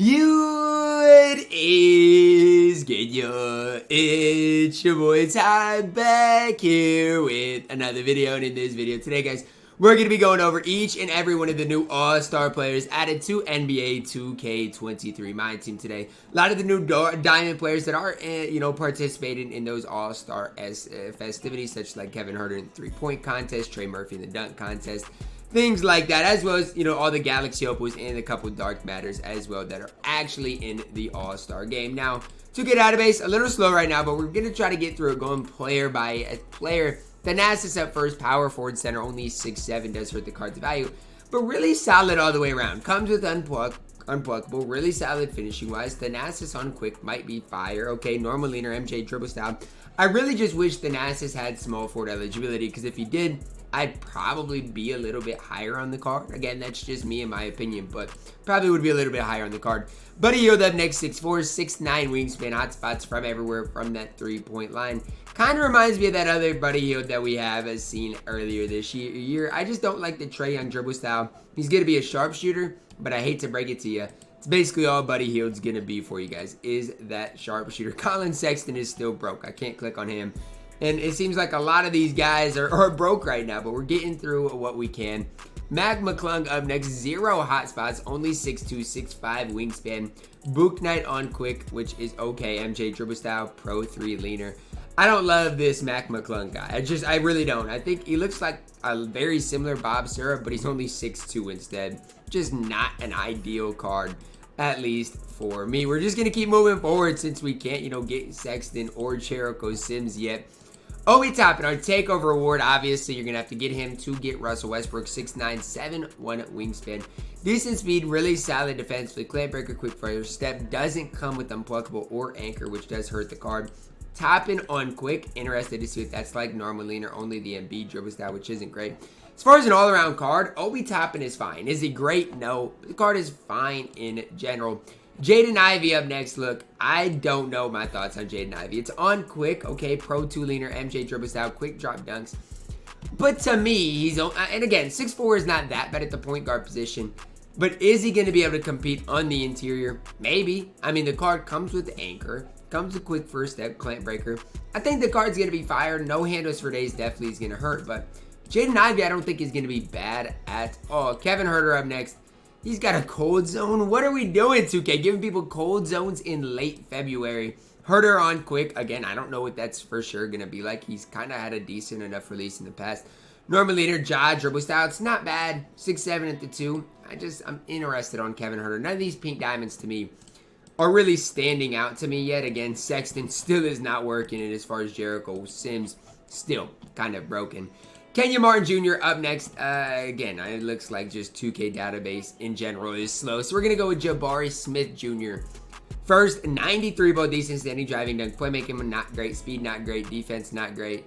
It is good, yo. It's your boy Ty back here with another video. And in this video today, guys, we're going to be going over each and every one of the new All-Star players added to NBA 2K23 MyTEAM today. A lot of the new Diamond players that are, participating in those All-Star festivities, such like Kevin Huerter in the three-point contest, Trey Murphy in the dunk contest, things like that, as well as, all the Galaxy Opals and a couple Dark Matters as well that are actually in the All-Star game. Now, to get out of base, a little slow right now, but we're going to try to get through it going player by player. Thanasis up first, power forward center, only 6'7", does hurt the card's value, but really solid all the way around. Comes with unpluckable, really solid finishing wise. Thanasis on quick might be fire. Okay, normal leaner, MJ dribble style. I really just wish Thanasis had small forward eligibility, because if he did, I'd probably be a little bit higher on the card. Again, that's just me in my opinion, but probably would be a little bit higher on the card. Buddy Hield up next, 6'4", 6'9", wingspan, hot spots from everywhere from that three-point line. Kind of reminds me of that other Buddy Hield that we have as seen earlier this year. I just don't like the Trae Young dribble style. He's going to be a sharpshooter, but I hate to break it to you. It's basically all Buddy Hield's going to be for you guys, is that sharpshooter. Colin Sexton is still broke. I can't click on him. And it seems like a lot of these guys are broke right now, but we're getting through what we can. Mac McClung up next, 0 hotspots, only 6'2", 6'5", wingspan. Book Knight on quick, which is okay. MJ dribble style, pro 3 leaner. I don't love this Mac McClung guy. I really don't. I think he looks like a very similar Bob Syrup, but he's only 6'2" instead. Just not an ideal card, at least for me. We're just going to keep moving forward since we can't, get Sexton or Jericho Sims yet. Obi Toppin, our takeover award, obviously you're going to have to get him to get Russell Westbrook, 6'9", 7'1" wingspan. Decent speed, really solid defensively. Clamp breaker, quick fire step. Doesn't come with unpluckable or anchor, which does hurt the card. Toppin on quick. Interested to see if that's like normal leaner, only the Embiid dribble style, which isn't great. As far as an all-around card, Obi Toppin is fine. Is he great? No. The card is fine in general. Jaden Ivey up next. Look, I don't know my thoughts on Jaden Ivey. It's on quick, okay, pro 2 leaner, MJ dribble style, quick drop dunks. But to me, he's, and again, 6'4" is not that bad at the point guard position. But is he going to be able to compete on the interior? Maybe. I mean, the card comes with anchor, comes with quick first step, clamp breaker. I think the card's going to be fired. No handles for days definitely is going to hurt. But Jaden Ivey, I don't think is going to be bad at all. Kevin Huerter up next. He's got a cold zone. What are we doing, 2K? Giving people cold zones in late February. Huerter on quick. Again, I don't know what that's for sure going to be like. He's kind of had a decent enough release in the past. Normal leader, Ja dribble style. It's not bad. 6'7" at the 2. I'm interested on Kevin Huerter. None of these pink diamonds to me are really standing out to me yet. Again, Sexton still is not working. And as far as Jericho Sims, still kind of broken. Kenyon Martin Jr. up next. Again, it looks like just 2K database in general is slow. So we're going to go with Jabari Smith Jr. First, 93 ball, decent standing, driving, dunk, playmaking, not great. Speed, not great. Defense, not great.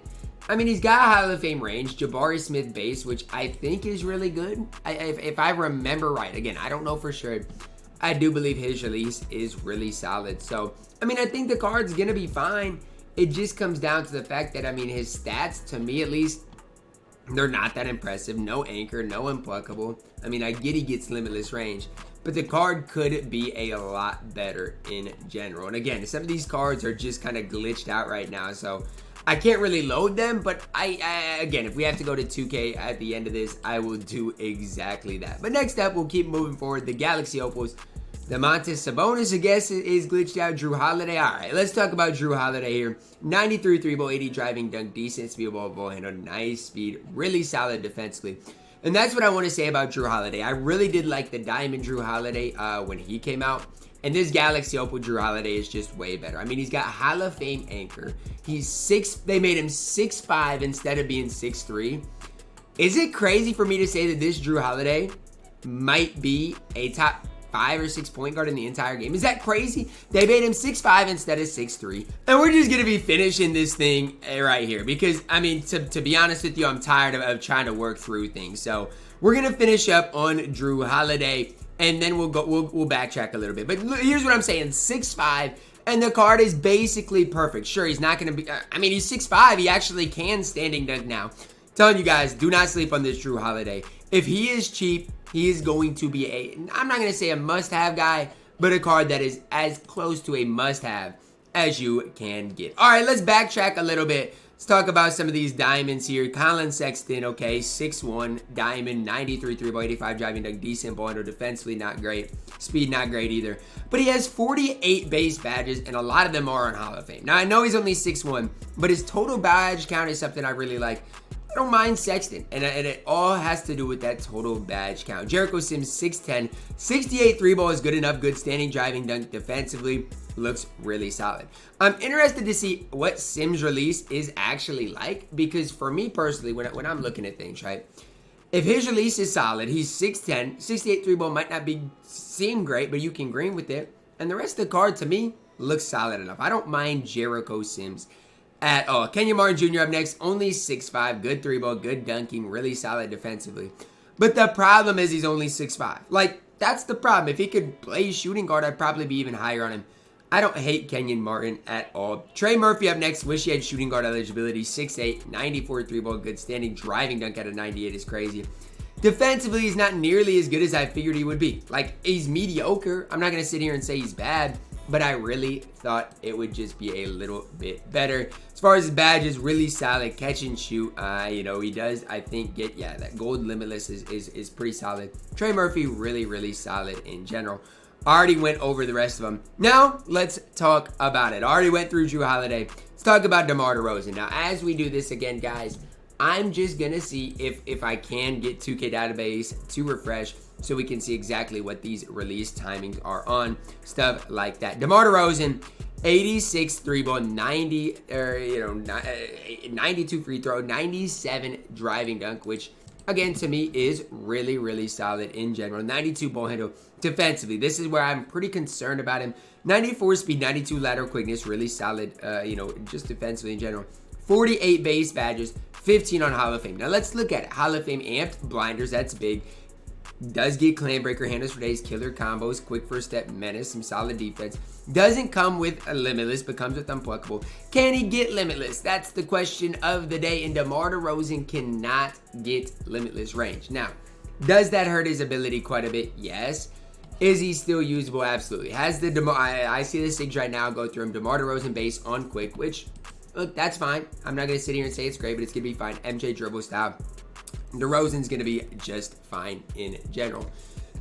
I mean, he's got a Hall of Fame range. Jabari Smith base, which I think is really good. If I remember right. Again, I don't know for sure. I do believe his release is really solid. So, I mean, I think the card's going to be fine. It just comes down to the fact that, I mean, his stats, to me at least, they're not that impressive. No anchor, no unpluckable. I mean, I get he gets limitless range, but the card could be a lot better in general. And again, some of these cards are just kind of glitched out right now, so I can't really load them. But again, if we have to go to 2K at the end of this, I will do exactly that. But next up, we'll keep moving forward. The Galaxy Opals. Domantas Sabonis, I guess, is glitched out. Jrue Holiday. All right, let's talk about Jrue Holiday here. 93 3-ball, 80 driving dunk, decent speed ball handle, nice speed, really solid defensively. And that's what I want to say about Jrue Holiday. I really did like the Diamond Jrue Holiday when he came out. And this Galaxy Opal Jrue Holiday is just way better. I mean, he's got Hall of Fame anchor. They made him 6'5" instead of being 6'3". Is it crazy for me to say that this Jrue Holiday might be a top 5 or 6 point guard in the entire game? Is that crazy? They made him 6'5" instead of 6'3". And we're just going to be finishing this thing right here. Because, I mean, to be honest with you, I'm tired of trying to work through things. So, we're going to finish up on Jrue Holiday. And then we'll backtrack a little bit. But here's what I'm saying. 6'5", and the card is basically perfect. Sure, he's not going to be... I mean, he's 6'5". He actually can standing dunk now. Telling you guys, do not sleep on this Jrue Holiday. If he is cheap, he is going to be I'm not going to say a must-have guy, but a card that is as close to a must-have as you can get. All right, let's backtrack a little bit. Let's talk about some of these diamonds here. Colin Sexton, okay, 6'1", diamond, 93 3-ball, 85 driving dunk, decent ball handle, defensively not great, speed not great either. But he has 48 base badges, and a lot of them are on Hall of Fame. Now, I know he's only 6'1", but his total badge count is something I really like. I don't mind Sexton, and it all has to do with that total badge count. Jericho Sims, 6'10", 68 3-ball is good enough, good standing driving dunk, defensively looks really solid. I'm interested to see what Sims' release is actually like, because for me personally, when I'm looking at things, right, if his release is solid, he's 6'10", 68 3-ball might not seem great, but you can green with it, and the rest of the card to me looks solid enough. I don't mind Jericho Sims at all. Kenyon Martin Jr. up next, only 6'5", good 3-ball, good dunking, really solid defensively. But the problem is he's only 6'5". Like, that's the problem. If he could play shooting guard, I'd probably be even higher on him. I don't hate Kenyon Martin at all. Trey Murphy up next. Wish he had shooting guard eligibility. 6'8", 94 3-ball, good standing. Driving dunk at a 98 is crazy. Defensively, he's not nearly as good as I figured he would be. Like, he's mediocre. I'm not going to sit here and say he's bad, but I really thought it would just be a little bit better. As far as his badges, really solid. Catch and shoot. He does, I think, get, that gold limitless is pretty solid. Trey Murphy, really, really solid in general. Already went over the rest of them. Now, let's talk about it. Already went through Jrue Holiday. Let's talk about DeMar DeRozan. Now, as we do this again, guys, I'm just going to see if I can get 2K database to refresh so we can see exactly what these release timings are on. Stuff like that. DeMar DeRozan, 86 3-ball, 92 free throw, 97 driving dunk, which again, to me, is really, really solid in general. 92 ball handle defensively. This is where I'm pretty concerned about him. 94 speed, 92 lateral quickness, really solid, just defensively in general. 48 base badges, 15 on Hall of Fame. Now, let's look at it. Hall of Fame amped blinders, that's big. Does get clan breaker, handles for days, killer combos, quick first step, menace, some solid defense. Doesn't come with a limitless, but comes with unpluckable. Can he get limitless? That's the question of the day, and DeMar DeRozan cannot get limitless range. Now, does that hurt his ability quite a bit? Yes. Is he still usable? Absolutely. Has the DeMar, I see the SIGs right now, go through him. DeMar DeRozan base on quick, which, look, that's fine. I'm not going to sit here and say it's great, but it's going to be fine. MJ dribble style. DeRozan's going to be just fine in general.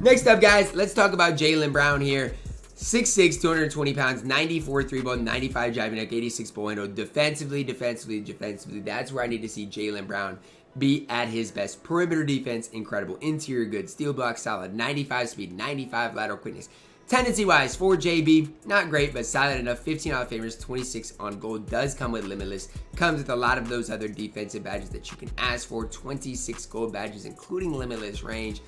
Next up, guys, let's talk about Jaylen Brown here. 6'6", 220 pounds, 94 3-ball, 95 driving dunk, 86 ball handle. Defensively. That's where I need to see Jaylen Brown be at his best. Perimeter defense, incredible. Interior good. Steal block solid. 95 speed, 95 lateral quickness. Tendency-wise, for JB, not great, but solid enough. 15 Hall of Famers, 26 on gold. Does come with limitless. Comes with a lot of those other defensive badges that you can ask for. 26 gold badges, including limitless range.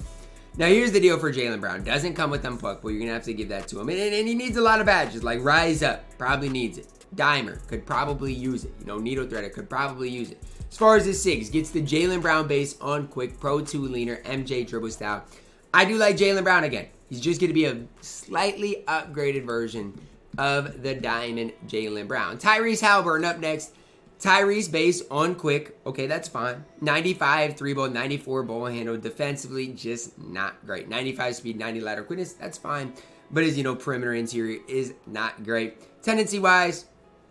Now, here's the deal for Jaylen Brown. Doesn't come with unpluckable. You're going to have to give that to him. And he needs a lot of badges, like Rise Up. Probably needs it. Dimer could probably use it. Needle Threader could probably use it. As far as his SIGs, gets the Jaylen Brown base on quick, Pro 2 leaner, MJ dribble style. I do like Jaylen Brown again. He's just going to be a slightly upgraded version of the Diamond Jaylen Brown. Tyrese Haliburton up next. Tyrese base on quick. Okay, that's fine. 95 3-ball, 94 ball handle. Defensively, just not great. 95 speed, 90 lateral quickness. That's fine. But as you know, perimeter interior is not great. Tendency-wise,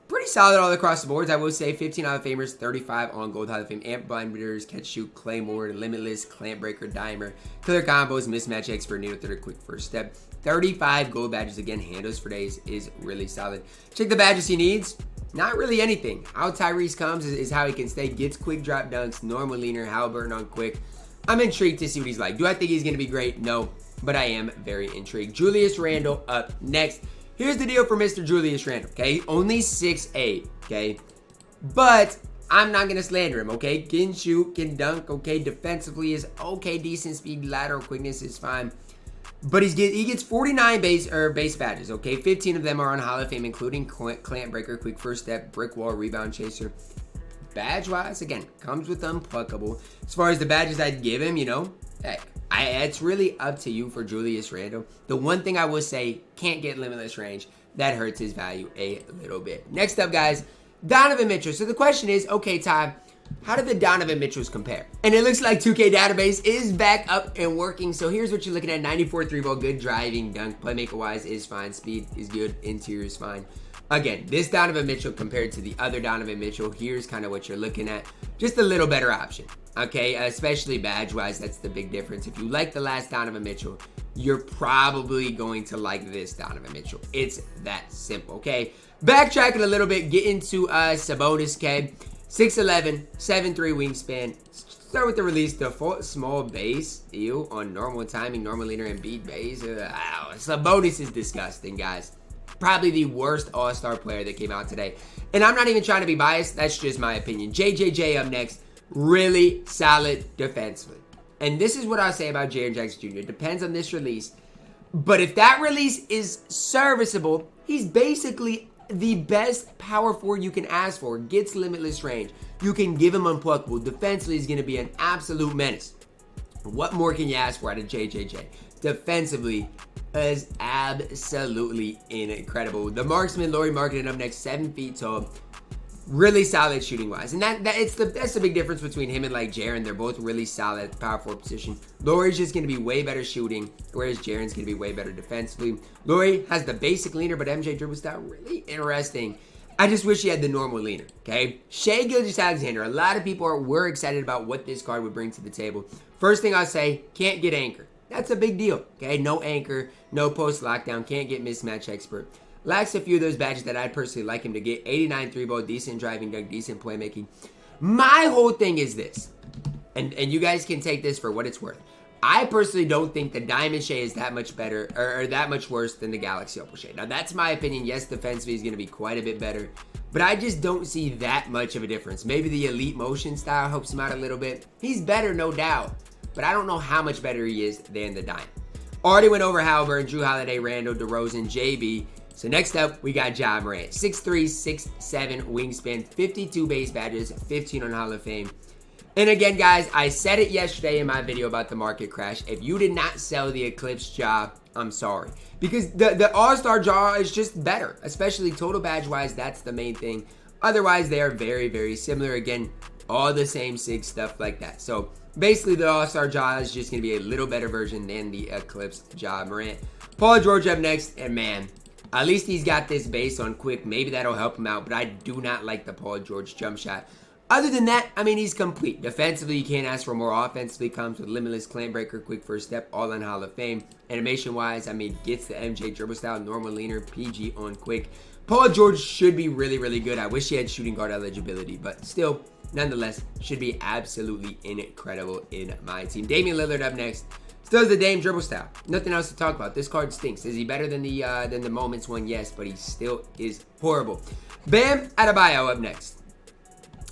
pretty solid all across the boards. I will say 15 Hall of Famers, 35 on Gold Hall of Fame. Amp blinders, catch shoot, claymore, limitless, clamp breaker, dimer, killer combos, mismatch expert, needle threader, quick first step. 35 gold badges. Again, handles for days is really solid. Check the badges he needs. Not really anything. How Tyrese comes is how he can stay. Gets quick drop dunks, normal leaner, Haliburton on quick. I'm intrigued to see what he's like. Do I think he's going to be great? No, but I am very intrigued. Julius Randle up next. Here's the deal for Mr. Julius Randle, okay? Only 6'8", okay? But I'm not going to slander him, okay? Can shoot, can dunk, okay? Defensively is okay. Decent speed, lateral quickness is fine. But he gets 49 base badges, okay? 15 of them are on Hall of Fame, including clamp breaker, quick first step, brick wall, rebound chaser. Badge-wise, again, comes with unpluckable. As far as the badges I'd give him, heck, it's really up to you for Julius Randle. The one thing I will say, can't get limitless range. That hurts his value a little bit. Next up, guys, Donovan Mitchell. So the question is, okay, Ty, how do the Donovan Mitchells compare? And it looks like 2K database is back up and working. So here's what you're looking at. 94 3-ball, good driving, dunk, playmaker-wise is fine. Speed is good, interior is fine. Again, this Donovan Mitchell compared to the other Donovan Mitchell, here's kind of what you're looking at. Just a little better option, okay? Especially badge-wise, that's the big difference. If you like the last Donovan Mitchell, you're probably going to like this Donovan Mitchell. It's that simple, okay? Backtracking a little bit, get into Sabonis, okay? 6'11", 7'3" wingspan. Start with the release. Default small base. Ew. On normal timing, normal leader, and beat base. Wow. Sabonis is disgusting, guys. Probably the worst all-star player that came out today. And I'm not even trying to be biased. That's just my opinion. JJJ up next. Really solid defensively. And this is what I'll say about Jaren Jackson Jr. It depends on this release. But if that release is serviceable, he's basically the best power forward you can ask for. Gets limitless range. You can give him unpluckable. Defensively, he's going to be an absolute menace. What more can you ask for out of JJJ? Defensively is absolutely incredible. The marksman, Lauri Markkanen up next, 7 feet tall. Really solid shooting wise. And that's the big difference between him and like Jaren. They're both really solid at the power forward position. Lauri's just going to be way better shooting, whereas Jaren's going to be way better defensively. Lauri has the basic leaner, but MJ dribble style really interesting. I just wish he had the normal leaner, okay? Shai Gilgeous Alexander. A lot of people were excited about what this card would bring to the table. First thing I'll say, can't get anchor. That's a big deal, okay? No anchor, no post lockdown, can't get mismatch expert. Lacks a few of those badges that I'd personally like him to get. 89 3-ball, decent driving dunk, decent playmaking. My whole thing is this, and you guys can take this for what it's worth. I personally don't think the Diamond Shai is that much better or that much worse than the Galaxy Opal Shai. Now, that's my opinion. Yes, defensively he's going to be quite a bit better, but I just don't see that much of a difference. Maybe the elite motion style helps him out a little bit. He's better, no doubt, but I don't know how much better he is than the Diamond. Already went over Haliburton, Jrue Holiday, Randle, DeRozan, JB. So next up, we got Ja Morant. 6'3", 6'7", wingspan, 52 base badges, 15 on Hall of Fame. And again, guys, I said it yesterday in my video about the market crash. If you did not sell the Eclipse Ja, I'm sorry. Because the All-Star Ja is just better, especially total badge-wise. That's the main thing. Otherwise, they are very, very similar. Again, all the same SIG stuff like that. So basically, the All-Star Ja is just going to be a little better version than the Eclipse Ja Morant. Paul George up next, and man, at least he's got this base on quick. Maybe that'll help him out, but I do not like the Paul George jump shot. Other than that, I mean, he's complete. Defensively, you can't ask for more. Offensively, comes with limitless clamp breaker, quick first step, all on Hall of Fame. Animation-wise, I mean, gets the MJ dribble style, normal leaner, PG on quick. Paul George should be really, really good. I wish he had shooting guard eligibility, but still, nonetheless, should be absolutely incredible in my team. Damian Lillard up next. Still has the Dame dribble style. Nothing else to talk about. This card stinks. Is he better than the Moments one? Yes, but he still is horrible. Bam Adebayo up next.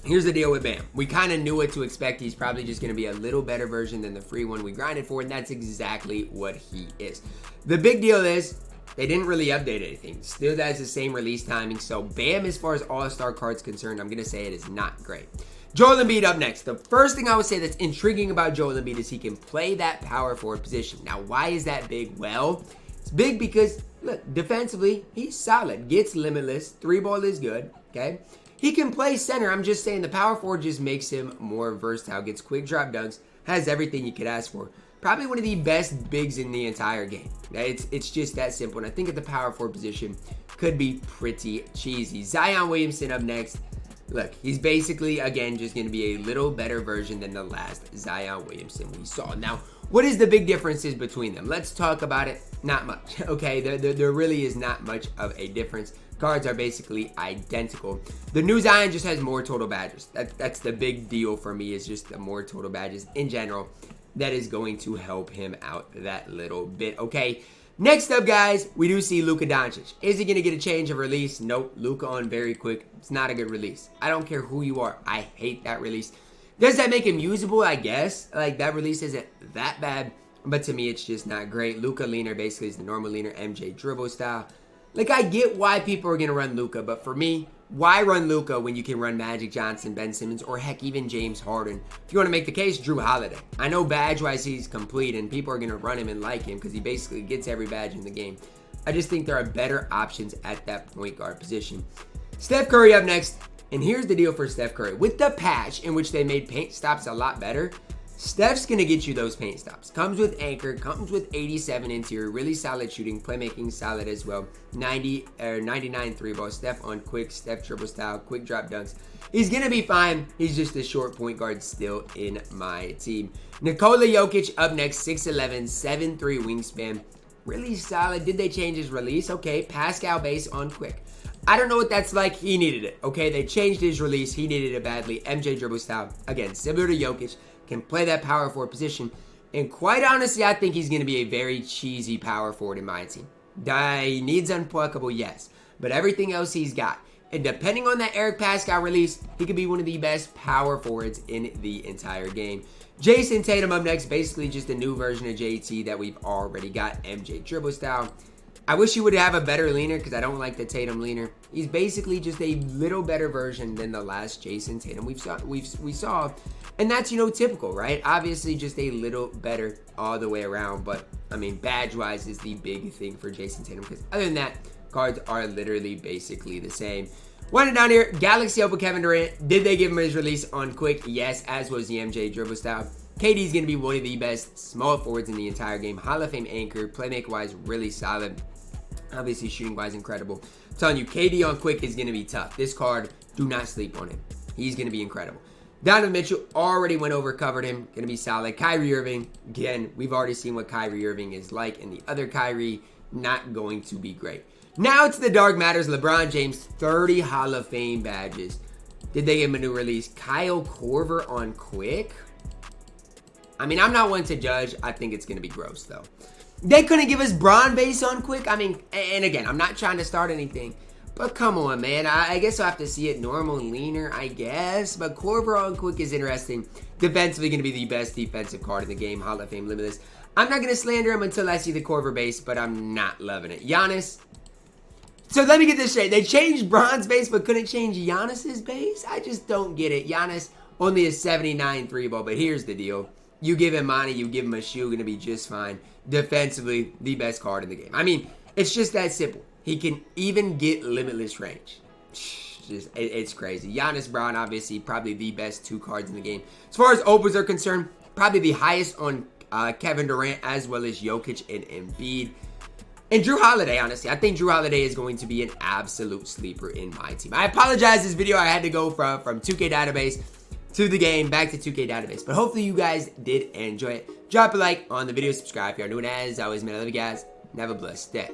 Here's the deal with Bam. We kind of knew what to expect. He's probably just going to be a little better version than the free one we grinded for, and that's exactly what he is. The big deal is they didn't really update anything. Still has the same release timing, so Bam, as far as All-Star cards concerned, I'm going to say it is not great. Joel Embiid up next. The first thing I would say that's intriguing about Joel Embiid is he can play that power forward position. Now, why is that big? Well, it's big because, look, defensively, he's solid. Gets limitless. 3-ball is good, okay? He can play center. I'm just saying the power forward just makes him more versatile. Gets quick drop dunks. Has everything you could ask for. Probably one of the best bigs in the entire game. It's just that simple. And I think at the power forward position could be pretty cheesy. Zion Williamson up next. Look, he's basically, again, just going to be a little better version than the last Zion Williamson we saw. Now, what is the big differences between them? Let's talk about it. Not much, okay? There really is not much of a difference. Cards are basically identical. The new Zion just has more total badges. That's the big deal for me, is just the more total badges in general. That is going to help him out that little bit, okay? Next up, guys, we do see Luka Doncic. Is he going to get a change of release? Nope. Luka on very quick. It's not a good release. I don't care who you are. I hate that release. Does that make him usable? I guess. Like, that release isn't that bad, but to me, it's just not great. Luka leaner basically is the normal leaner, MJ dribble style. Like, I get why people are going to run Luka, but for me, why run Luka when you can run Magic Johnson, Ben Simmons, or heck, even James Harden? If you want to make the case, Jrue Holiday. I know badge-wise he's complete, and people are going to run him and like him because he basically gets every badge in the game. I just think there are better options at that point guard position. Steph Curry up next. And here's the deal for Steph Curry. With the patch in which they made paint stops a lot better, Steph's going to get you those paint stops. Comes with anchor, comes with 87 interior, really solid shooting, playmaking solid as well. 99 three ball. Steph on quick, Steph dribble style, quick drop dunks. He's going to be fine. He's just a short point guard still in my team. Nikola Jokic up next, 6'11", 7'3" wingspan. Really solid. Did they change his release? Okay, Pascal base on quick. I don't know what that's like. He needed it. Okay, they changed his release. He needed it badly. MJ dribble style. Again, similar to Jokic. Can play that power forward position. And quite honestly, I think he's going to be a very cheesy power forward in my team. He needs unpluckable, yes. But everything else he's got. And depending on that Eric Pascal release, he could be one of the best power forwards in the entire game. Jayson Tatum up next. Basically just a new version of JT that we've already got. MJ dribble style. I wish he would have a better leaner because I don't like the Tatum leaner. He's basically just a little better version than the last Jayson Tatum we saw. And that's, typical, right? Obviously just a little better all the way around. But, I mean, badge-wise is the big thing for Jayson Tatum because other than that, cards are literally basically the same. Winding down here, Galaxy Open Kevin Durant. Did they give him his release on quick? Yes, as was the MJ dribble style. KD's going to be one of the best small forwards in the entire game. Hall of Fame anchor, playmaker-wise, really solid. Obviously, shooting-wise, incredible. I'm telling you, KD on quick is going to be tough. This card, do not sleep on him. He's going to be incredible. Donovan Mitchell already went over, covered him. Going to be solid. Kyrie Irving, again, we've already seen what Kyrie Irving is like. And the other Kyrie, not going to be great. Now it's the dark matters. LeBron James, 30 Hall of Fame badges. Did they give him a new release? Kyle Korver on quick? I mean, I'm not one to judge. I think it's going to be gross, though. They couldn't give us Braun base on quick. I mean, and again, I'm not trying to start anything. But come on, man. I guess I'll have to see it normal and leaner, I guess. But Korver on quick is interesting. Defensively going to be the best defensive card in the game. Hall of Fame limitless. I'm not going to slander him until I see the Korver base, but I'm not loving it. Giannis. So let me get this straight. They changed Braun's base, but couldn't change Giannis's base? I just don't get it. Giannis, only a 79 3 ball. But here's the deal. You give him money, you give him a shoe, going to be just fine. Defensively, the best card in the game. I mean, it's just that simple. He can even get limitless range. It's crazy. Giannis, Brown, obviously, probably the best two cards in the game. As far as opens are concerned, probably the highest on Kevin Durant as well as Jokic and Embiid. And Jrue Holiday, honestly. I think Jrue Holiday is going to be an absolute sleeper in my team. I apologize, this video I had to go from 2K database to the game, back to 2K database. But hopefully you guys did enjoy it. Drop a like on the video, subscribe if you're new, and as always, man, I love you guys, and have a blessed day.